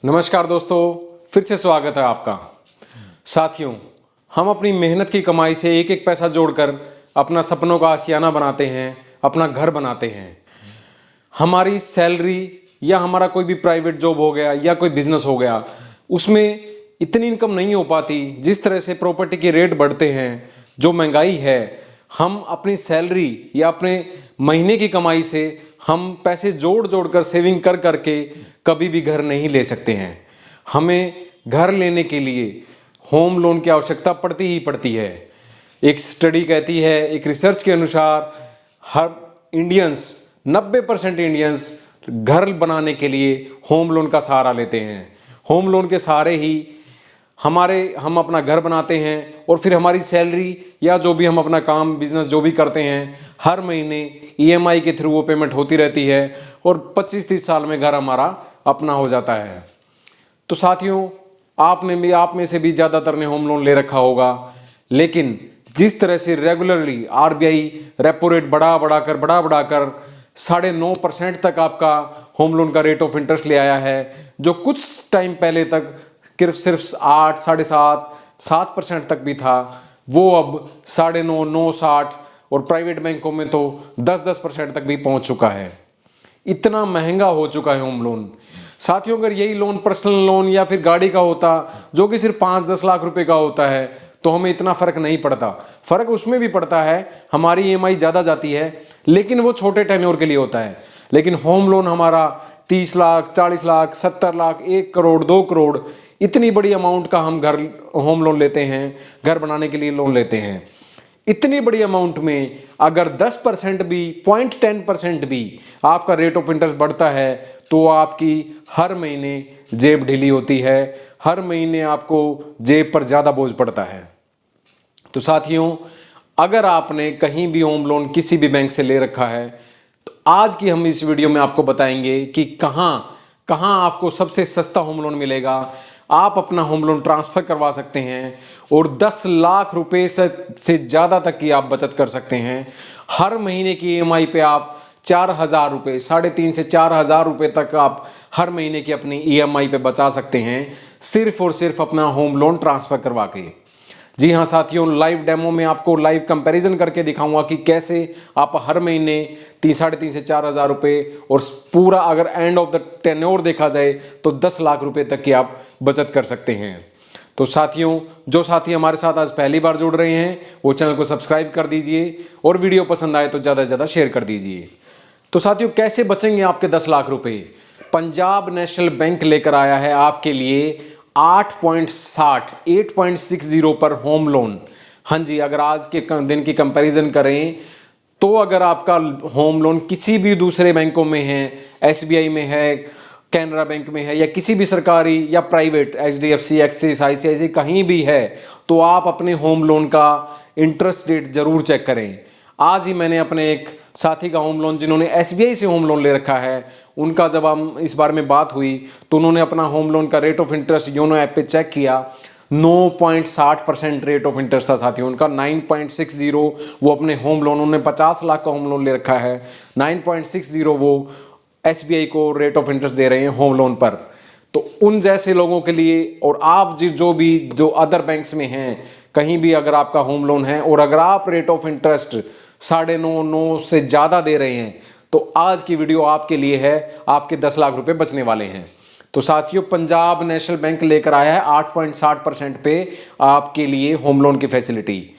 नमस्कार दोस्तों, फिर से स्वागत है आपका। साथियों, हम अपनी मेहनत की कमाई से एक एक पैसा जोड़कर अपना सपनों का आशियाना बनाते हैं, अपना घर बनाते हैं। हमारी सैलरी या हमारा कोई भी प्राइवेट जॉब हो गया या कोई बिजनेस हो गया, उसमें इतनी इनकम नहीं हो पाती। जिस तरह से प्रॉपर्टी के रेट बढ़ते हैं, जो महंगाई है, हम अपनी सैलरी या अपने महीने की कमाई से हम पैसे जोड़ जोड़ कर सेविंग कर करके कभी भी घर नहीं ले सकते हैं। हमें घर लेने के लिए होम लोन की आवश्यकता पड़ती ही पड़ती है। एक स्टडी कहती है, एक रिसर्च के अनुसार हर इंडियंस 90% इंडियंस घर बनाने के लिए होम लोन का सहारा लेते हैं। होम लोन के सहारे ही हम अपना घर बनाते हैं और फिर हमारी सैलरी या जो भी हम अपना काम बिजनेस जो भी करते हैं, हर महीने ईएमआई के थ्रू वो पेमेंट होती रहती है और 25-30 साल में घर हमारा अपना हो जाता है। तो साथियों, आप में से भी ज़्यादातर ने होम लोन ले रखा होगा, लेकिन जिस तरह से रेगुलरली आरबीआई रेपो रेट बढ़ा बढ़ाकर 9.5% तक आपका होम लोन का रेट ऑफ इंटरेस्ट ले आया है, जो कुछ टाइम पहले तक सिर्फ 8, 7.5% तक भी था, वो अब 9.5, 9.60 और प्राइवेट बैंकों में तो 10% तक भी पहुंच चुका है। इतना महंगा हो चुका है होम लोन। साथियों, अगर यही लोन पर्सनल लोन या फिर गाड़ी का होता, जो कि सिर्फ 5-10 लाख रुपए का होता है, तो हमें इतना फर्क नहीं पड़ता। फर्क उसमें भी पड़ता है, हमारी ईएमआई ज़्यादा जाती है, लेकिन वो छोटे टेन्योर के लिए होता है। लेकिन होम लोन हमारा 30 लाख, 40 लाख, 70 लाख, 1 करोड़, 2 करोड़, इतनी बड़ी अमाउंट का हम होम लोन लेते हैं, घर बनाने के लिए लोन लेते हैं। इतनी बड़ी अमाउंट में अगर 10% भी, 0.10% भी आपका रेट ऑफ इंटरेस्ट बढ़ता है, तो आपकी हर महीने जेब ढीली होती है, हर महीने आपको जेब पर ज़्यादा बोझ पड़ता है। तो साथियों, अगर आपने कहीं भी होम लोन किसी भी बैंक से ले रखा है, तो आज की हम इस वीडियो में आपको बताएंगे कि कहाँ आपको सबसे सस्ता होम लोन मिलेगा। आप अपना होम लोन ट्रांसफ़र करवा सकते हैं और 10 लाख रुपए से ज़्यादा तक की आप बचत कर सकते हैं। हर महीने की ईएमआई पे आप 4,000 रुपये, 3,500 से 4,000 रुपये तक आप हर महीने की अपनी ईएमआई पे बचा सकते हैं, सिर्फ और सिर्फ अपना होम लोन ट्रांसफ़र करवा के। जी हाँ साथियों, लाइव डेमो में आपको लाइव कंपैरिजन करके दिखाऊंगा कि कैसे आप हर महीने 3,500 से 4,000 रुपये और पूरा अगर एंड ऑफ द टेन्योर देखा जाए तो 10 लाख रुपए तक की आप बचत कर सकते हैं। तो साथियों, जो साथी हमारे साथ आज पहली बार जुड़ रहे हैं, वो चैनल को सब्सक्राइब कर दीजिए और वीडियो पसंद आए तो ज़्यादा से ज़्यादा शेयर कर दीजिए। तो साथियों, कैसे बचेंगे आपके 10 लाख रुपए? पंजाब नेशनल बैंक लेकर आया है आपके लिए 8.60 पर होम लोन। हाँ जी, अगर आज के दिन की कंपैरिजन करें तो अगर आपका होम लोन किसी भी दूसरे बैंकों में है, एसबीआई में है, कैनरा बैंक में है, या किसी भी सरकारी या प्राइवेट एचडीएफसी, एक्सिस, आईसीआईसी कहीं भी है, तो आप अपने होम लोन का इंटरेस्ट रेट जरूर चेक करें। आज ही मैंने अपने एक साथी का होम लोन, जिन्होंने एसबीआई से होम लोन ले रखा है, उनका जब हम इस बारे में बात हुई तो उन्होंने अपना होम लोन का rate of interest YONO app पे चेक किया। 9.60% रेट ऑफ इंटरेस्ट था साथियों उनका। 9.60 वो अपने होम लोन, उन्होंने 50 लाख का होम लोन ले रखा है, 9.60 वो एसबीआई को रेट ऑफ इंटरेस्ट दे रहे हैं होम लोन पर। तो उन जैसे लोगों के लिए, और आप जो अदर बैंक्स में हैं, कहीं भी अगर आपका होम लोन है और अगर आप रेट ऑफ इंटरेस्ट 9.5-9 से ज़्यादा दे रहे हैं, तो आज की वीडियो आपके लिए है। आपके 10 लाख रुपए बचने वाले हैं। तो साथियों, पंजाब नेशनल बैंक लेकर आया है 8.60% पे आपके लिए होम लोन की फैसिलिटी।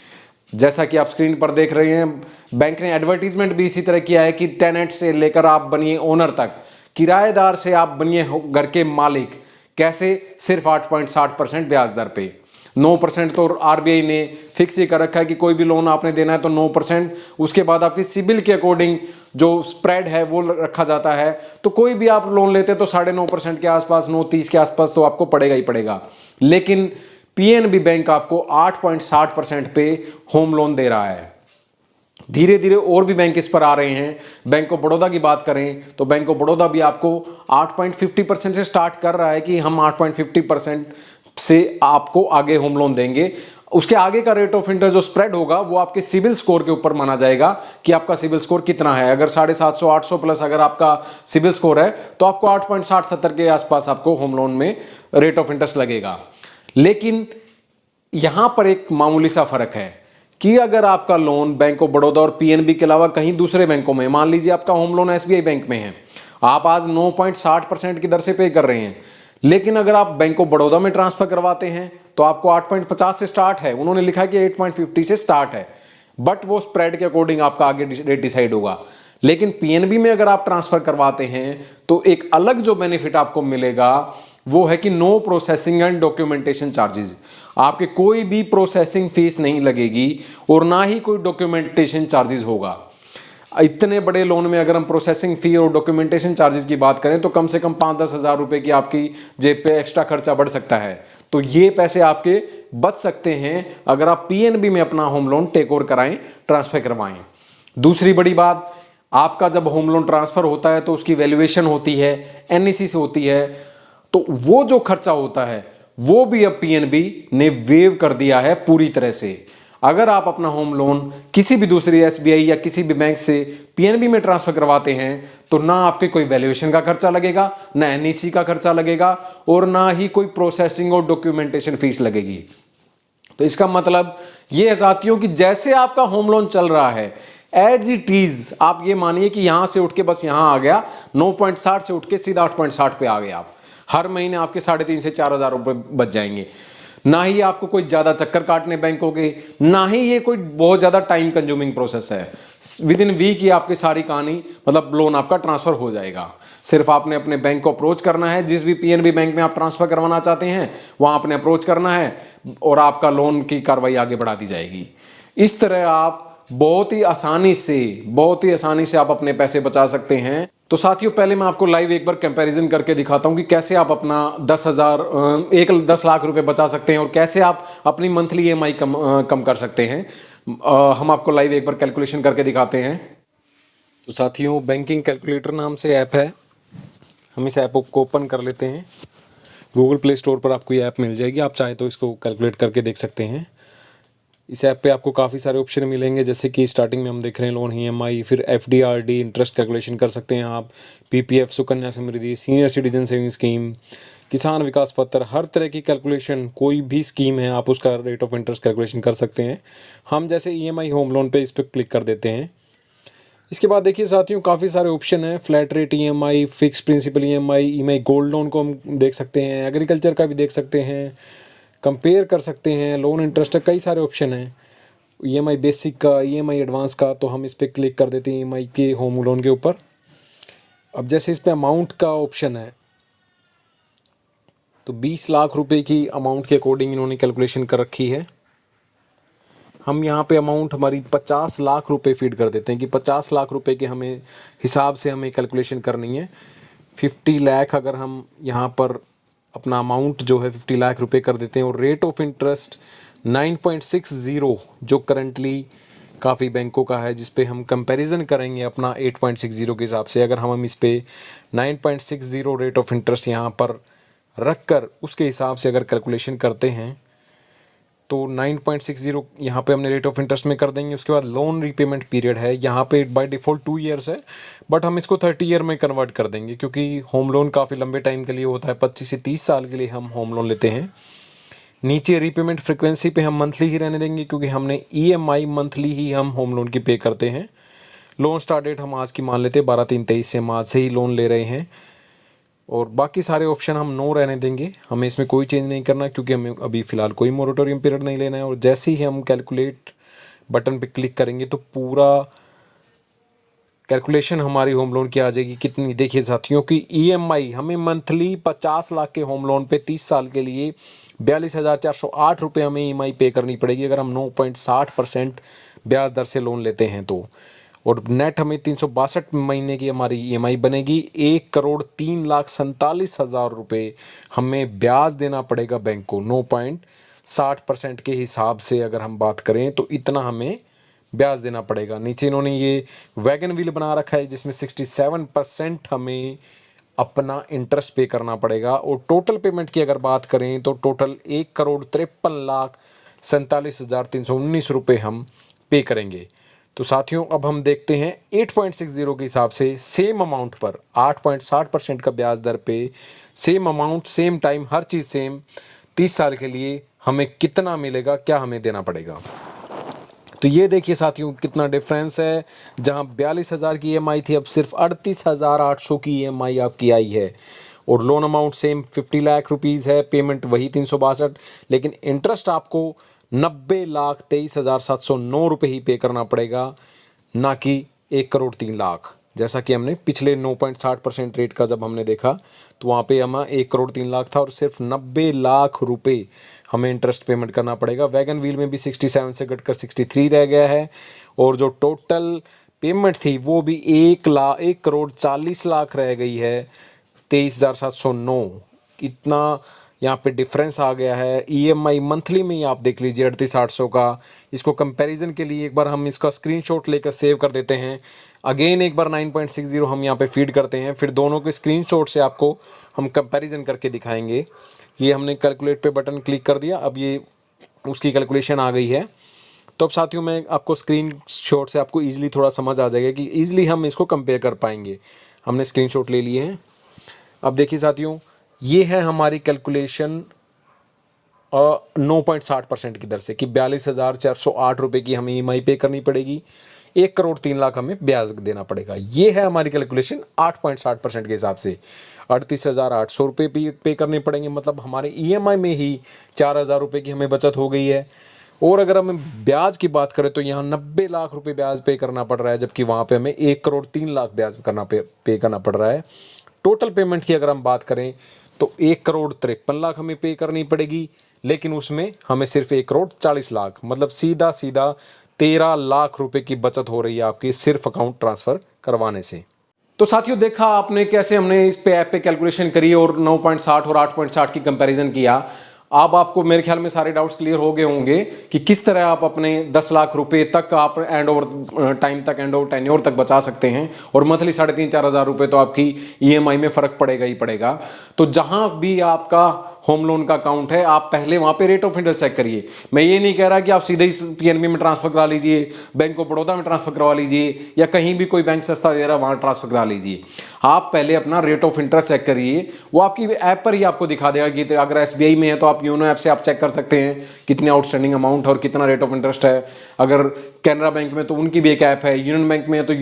जैसा कि आप स्क्रीन पर देख रहे हैं, बैंक ने एडवर्टीजमेंट भी इसी तरह किया है कि टेनेंट से लेकर आप बनिए ओनर तक, किराएदार से आप बनिए घर के मालिक। कैसे? सिर्फ 8.60% ब्याज दर पे। 9% तो आरबीआई ने फिक्स ही कर रखा है कि कोई भी लोन आपने देना है तो 9%, उसके बाद आपकी सिबिल के अकॉर्डिंग जो स्प्रेड है वो रखा जाता है। तो कोई भी आप लोन लेते तो 9.5% के आसपास, 9.30 के आसपास तो आपको पड़ेगा ही पड़ेगा। लेकिन पीएनबी बैंक आपको 8.60% पे होम लोन दे रहा है। धीरे धीरे और भी बैंक इस पर आ रहे हैं। बैंक ऑफ बड़ौदा की बात करें तो बैंक ऑफ बड़ौदा भी आपको 8.50% से स्टार्ट कर रहा है कि हम 8.50% से आपको आगे होम लोन देंगे। उसके आगे का रेट ऑफ इंटरेस्ट जो स्प्रेड होगा वो आपके सिविल स्कोर के ऊपर माना जाएगा कि आपका सिविल स्कोर कितना है। अगर 750 800 प्लस अगर आपका सिविल स्कोर है तो आपको 8.60-70 के आसपास आपको होम लोन में रेट ऑफ इंटरेस्ट लगेगा। लेकिन यहां पर एक मामूली सा फर्क है कि अगर आपका लोन बैंक ऑफ बड़ौदा और पीएनबी के अलावा कहीं दूसरे बैंकों में, मान लीजिए आपका होम लोन एसबीआई बैंक में है, आप आज 9.60% की दर से पे कर रहे हैं, लेकिन अगर आप बैंक ऑफ बड़ौदा में ट्रांसफर करवाते हैं तो आपको 8.50 से स्टार्ट है, उन्होंने लिखा कि 8.50 से स्टार्ट है, बट वो स्प्रेड के अकॉर्डिंग आपका आगे रेट डिसाइड होगा। लेकिन पीएनबी में अगर आप ट्रांसफर करवाते हैं तो एक अलग जो बेनिफिट आपको मिलेगा वो है कि no processing and documentation charges, आपके कोई भी प्रोसेसिंग फीस नहीं लगेगी और ना ही कोई डॉक्यूमेंटेशन चार्जेस होगा। इतने बड़े लोन में अगर हम प्रोसेसिंग फी और डॉक्यूमेंटेशन चार्जेस की बात करें तो कम से कम 5-10 हज़ार रुपए की आपकी जेब पे एक्स्ट्रा खर्चा बढ़ सकता है। तो ये पैसे आपके बच सकते हैं अगर आप पीएनबी में अपना होम लोन टेक ओवर कराएं, ट्रांसफर करवाएं। दूसरी बड़ी बात, आपका जब होम लोन ट्रांसफर होता है तो उसकी वैल्यूएशन होती है, एनईसी से होती है, तो वो जो खर्चा होता है वो भी अब पीएनबी ने वेव कर दिया है पूरी तरह से। अगर आप अपना होम लोन किसी भी दूसरी एसबीआई या किसी भी बैंक से पीएनबी में ट्रांसफर करवाते हैं तो ना आपके कोई वैल्यूएशन का खर्चा लगेगा, ना एनईसी का खर्चा लगेगा और ना ही कोई प्रोसेसिंग और डॉक्यूमेंटेशन फीस लगेगी। तो इसका मतलब ये है साथियों कि जैसे आपका होम लोन चल रहा है एज इट इज आप ये मानिए कि यहां से उठ के बस यहां आ गया, 9.60 से उठ के सीधा 8.60 पे आ गए आप, हर महीने आपके 3,500 से 4,000 रुपए बच जाएंगे। ना ही आपको कोई ज्यादा चक्कर काटने बैंकों के, ना ही ये कोई बहुत ज्यादा टाइम कंज्यूमिंग प्रोसेस है। विद इन वीक ही आपकी सारी कहानी मतलब लोन आपका ट्रांसफर हो जाएगा। सिर्फ आपने अपने बैंक को अप्रोच करना है, जिस भी पीएनबी बैंक में आप ट्रांसफर करवाना चाहते हैं वहां आपने अप्रोच करना है और आपका लोन की कार्रवाई आगे बढ़ा दी जाएगी। इस तरह आप बहुत ही आसानी से आप अपने पैसे बचा सकते हैं। तो साथियों पहले मैं आपको लाइव एक बार कंपैरिजन करके दिखाता हूं कि कैसे आप अपना 10 लाख रुपए बचा सकते हैं और कैसे आप अपनी मंथली ईएमआई कम कर सकते हैं। हम आपको लाइव एक बार कैलकुलेशन करके दिखाते हैं। तो साथियों बैंकिंग कैलकुलेटर नाम से ऐप है, हम इस ऐप को ओपन कर लेते हैं। गूगल प्ले स्टोर पर आपको ये ऐप मिल जाएगी, आप चाहे तो इसको कैलकुलेट करके देख सकते हैं। इस ऐप पे आपको काफ़ी सारे ऑप्शन मिलेंगे, जैसे कि स्टार्टिंग में हम देख रहे हैं लोन ईएमआई, फिर एफडी आरडी इंटरेस्ट कैलकुलेशन कर सकते हैं आप, PPF Sukanya Samriddhi, senior citizen saving scheme, किसान विकास पत्र, हर तरह की कैलकुलेशन, कोई भी स्कीम है आप उसका रेट ऑफ इंटरेस्ट कैलकुलेशन कर सकते हैं। हम जैसे ईएमआई होम लोन पे इस पर क्लिक कर देते हैं। इसके बाद देखिए साथियों काफ़ी सारे ऑप्शन हैं, flat rate EMI, fix principal EMI gold loan को हम देख सकते हैं, एग्रीकल्चर का भी देख सकते हैं, कंपेयर कर सकते हैं, लोन इंटरेस्ट, कई सारे ऑप्शन हैं, ईएमआई बेसिक का, ईएमआई एडवांस का। तो हम इस पर क्लिक कर देते हैं ईएमआई के होम लोन के ऊपर। अब जैसे इस पर अमाउंट का ऑप्शन है तो 20 लाख रुपए की अमाउंट के अकॉर्डिंग इन्होंने कैलकुलेशन कर रखी है। हम यहाँ पे अमाउंट हमारी 50 लाख रुपए फीड कर देते हैं कि 50 लाख रुपए के हमें हिसाब से हमें कैलकुलेशन करनी है। 50 लाख अगर हम यहाँ पर अपना अमाउंट जो है 50 लाख रुपए कर देते हैं और रेट ऑफ इंटरेस्ट 9.60 जो करंटली काफ़ी बैंकों का है, जिस पे हम कंपैरिजन करेंगे अपना 8.60 के हिसाब से। अगर हम इस पे 9.60 रेट ऑफ इंटरेस्ट यहाँ पर रख कर उसके हिसाब से अगर कैलकुलेशन करते हैं तो 9.60 यहाँ पे हमने रेट ऑफ इंटरेस्ट में कर देंगे। उसके बाद लोन रीपेमेंट पीरियड है, यहाँ पे बाय डिफ़ॉल्ट 2 ईयर्स है, बट हम इसको 30 ईयर में कन्वर्ट कर देंगे क्योंकि होम लोन काफ़ी लंबे टाइम के लिए होता है, 25 से 30 साल के लिए हम होम लोन लेते हैं। नीचे रीपेमेंट फ्रिक्वेंसी पे हम मंथली ही रहने देंगे क्योंकि हमने ईएमआई मंथली ही हम होम लोन की पे करते हैं। लोन स्टार्ट डेट हम आज की मान लेते हैं 12/3/23 से, हम आज से ही लोन ले रहे हैं। और बाकी सारे ऑप्शन हम नो रहने देंगे, हमें इसमें कोई चेंज नहीं करना क्योंकि हमें अभी फ़िलहाल कोई मोरेटोरियम पीरियड नहीं लेना है। और जैसे ही हम कैलकुलेट बटन पे क्लिक करेंगे तो पूरा कैलकुलेशन हमारी होम लोन की आ जाएगी। कितनी देखिए साथियों की ईएमआई हमें मंथली 50 लाख के होम लोन पे 30 साल के लिए 42,408 रुपये हमें ईएमआई पे करनी पड़ेगी अगर हम 9.60% ब्याज दर से लोन लेते हैं तो। और नेट हमें 362 महीने की हमारी ईएमआई बनेगी। 1,03,47,000 रुपये हमें ब्याज देना पड़ेगा बैंक को 9.60% के हिसाब से। अगर हम बात करें तो इतना हमें ब्याज देना पड़ेगा। नीचे इन्होंने ये वैगन व्हील बना रखा है जिसमें 67% हमें अपना इंटरेस्ट पे करना पड़ेगा। और टोटल पेमेंट की अगर बात करें तो टोटल 1,53,00,000 47,319 रुपये हम पे करेंगे। तो साथियों अब हम देखते हैं 8.60 के हिसाब से सेम अमाउंट पर 8.60% का ब्याज दर पे सेम अमाउंट सेम टाइम हर चीज़ सेम 30 साल के लिए हमें कितना मिलेगा, क्या हमें देना पड़ेगा। तो ये देखिए साथियों कितना डिफरेंस है। जहां 42,000 की EMI थी अब सिर्फ 38,800 की EMI आपकी आई है और loan amount same 50 lakh rupees है, पेमेंट वही 362, लेकिन इंटरेस्ट आपको 90,23,709 रुपये ही पे करना पड़ेगा, ना कि 1,03,00,000। जैसा कि हमने पिछले 9.60% रेट का जब हमने देखा तो वहाँ पे हमें 1,03,00,000 था और सिर्फ 90 लाख रुपए हमें इंटरेस्ट पेमेंट करना पड़ेगा। वैगन व्हील में भी 67 से घटकर 63 रह गया है और जो टोटल पेमेंट थी वो भी 1,40,00,000 रह गई है, 23,709। इतना यहाँ पे डिफरेंस आ गया है। EMI मंथली में ही आप देख लीजिए 38,800 का। इसको कंपैरिजन के लिए एक बार हम इसका स्क्रीनशॉट लेकर सेव कर देते हैं। अगेन एक बार 9.60 हम यहाँ पे फीड करते हैं, फिर दोनों के स्क्रीनशॉट से आपको हम कंपैरिजन करके दिखाएंगे। ये हमने कैलकुलेट पे बटन क्लिक कर दिया, अब ये उसकी कैलकुलेशन आ गई है। तो अब साथियों मैं आपको स्क्रीनशॉट से आपको ईजिली थोड़ा समझ आ जाएगा कि ईजिली हम इसको कंपेयर कर पाएंगे। हमने स्क्रीनशॉट ले लिए हैं। अब देखिए साथियों ये है हमारी कैलकुलेशन 9.60% की दर से कि 42,408 रुपये की हमें EMI पे करनी पड़ेगी, 1,03,00,000 हमें ब्याज देना पड़ेगा। ये है हमारी कैलकुलेशन 8.60% के हिसाब से। 38,800 रुपये पे करने पड़ेंगे, मतलब हमारे EMI में ही 4,000 रुपये की हमें बचत हो गई है। और अगर हम ब्याज की बात करें तो यहाँ 90 लाख रुपए ब्याज पे करना पड़ रहा है, जबकि वहाँ पे हमें 1,03,00,000 ब्याज पे करना पड़ रहा है। टोटल पेमेंट की अगर हम बात करें तो 1,53,00,000 हमें पे करनी पड़ेगी, लेकिन उसमें हमें सिर्फ 1,40,00,000 मतलब सीधा 13 लाख रुपए की बचत हो रही है आपकी सिर्फ अकाउंट ट्रांसफर करवाने से। तो साथियों देखा आपने कैसे हमने इस पे ऐप पे कैलकुलेशन करी और 9.60 और 8.60 की कंपैरिजन किया। अब आपको मेरे ख्याल में सारे डाउट्स क्लियर हो गए होंगे कि किस तरह आप अपने 10 लाख रुपए तक आप एंड ओवर टाइम तक, एंड ओवर टेन्योर तक बचा सकते हैं और मंथली 3,500-4 हज़ार रुपये तो आपकी EMI में फ़र्क पड़ेगा ही पड़ेगा। तो जहां भी आपका होम लोन का अकाउंट है आप पहले वहां पे रेट ऑफ इंटरेस्ट चेक करिए। मैं ये नहीं कह रहा कि आप सीधे ही PNB में ट्रांसफर करा लीजिए, बैंक ऑफ बड़ौदा में ट्रांसफर करवा लीजिए या कहीं भी कोई बैंक सस्ता दे रहा है वहां ट्रांसफर करा लीजिए। आप पहले अपना रेट ऑफ इंटरेस्ट चेक करिए, वो आपकी ऐप पर ही आपको दिखा देगा कि अगर SBI में है तो आप योनो ऐप से आप चेक कर सकते हैं कितनी आउटस्टैंडिंग अमाउंट और कितना रेट ऑफ इंटरेस्ट है। अगर कैनरा बैंक में तो उनकी भी एक ऐप है, यूनियन बैंक में है तो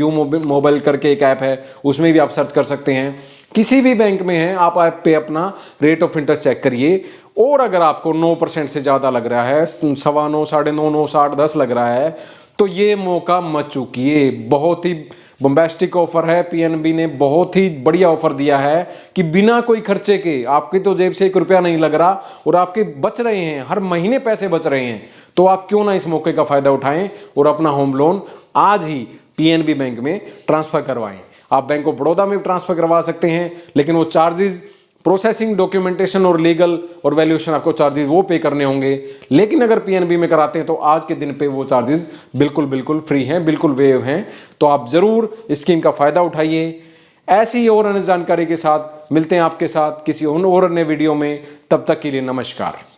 मोबाइल करके एक ऐप है, उसमें भी आप सर्च कर सकते हैं। किसी भी बैंक में है आप ऐप पे अपना रेट ऑफ इंटरेस्ट चेक करिए और अगर आपको 9% से ज़्यादा लग रहा है, 9.25, 9.5, 60, 10 लग रहा है तो ये मौका मत चूकिए। बहुत ही बम्बैस्टिक ऑफर है, PNB ने बहुत ही बढ़िया ऑफर दिया है कि बिना कोई खर्चे के, आपकी तो जेब से 1 रुपया नहीं लग रहा और आपके बच रहे हैं, हर महीने पैसे बच रहे हैं, तो आप क्यों ना इस मौके का फायदा उठाएं और अपना होम लोन आज ही PNB बैंक में ट्रांसफर करवाएं। आप बैंक ऑफ बड़ौदा में भी ट्रांसफर करवा सकते हैं, लेकिन वो चार्जेस, प्रोसेसिंग, डॉक्यूमेंटेशन और लीगल और वैल्यूएशन आपको चार्जेस वो पे करने होंगे। लेकिन अगर PNB में कराते हैं तो आज के दिन पे वो चार्जेस बिल्कुल फ्री हैं, बिल्कुल वेव हैं। तो आप जरूर इस स्कीम का फायदा उठाइए। ऐसी ही और अन्य जानकारी के साथ मिलते हैं आपके साथ किसी और अन्य वीडियो में। तब तक के लिए नमस्कार।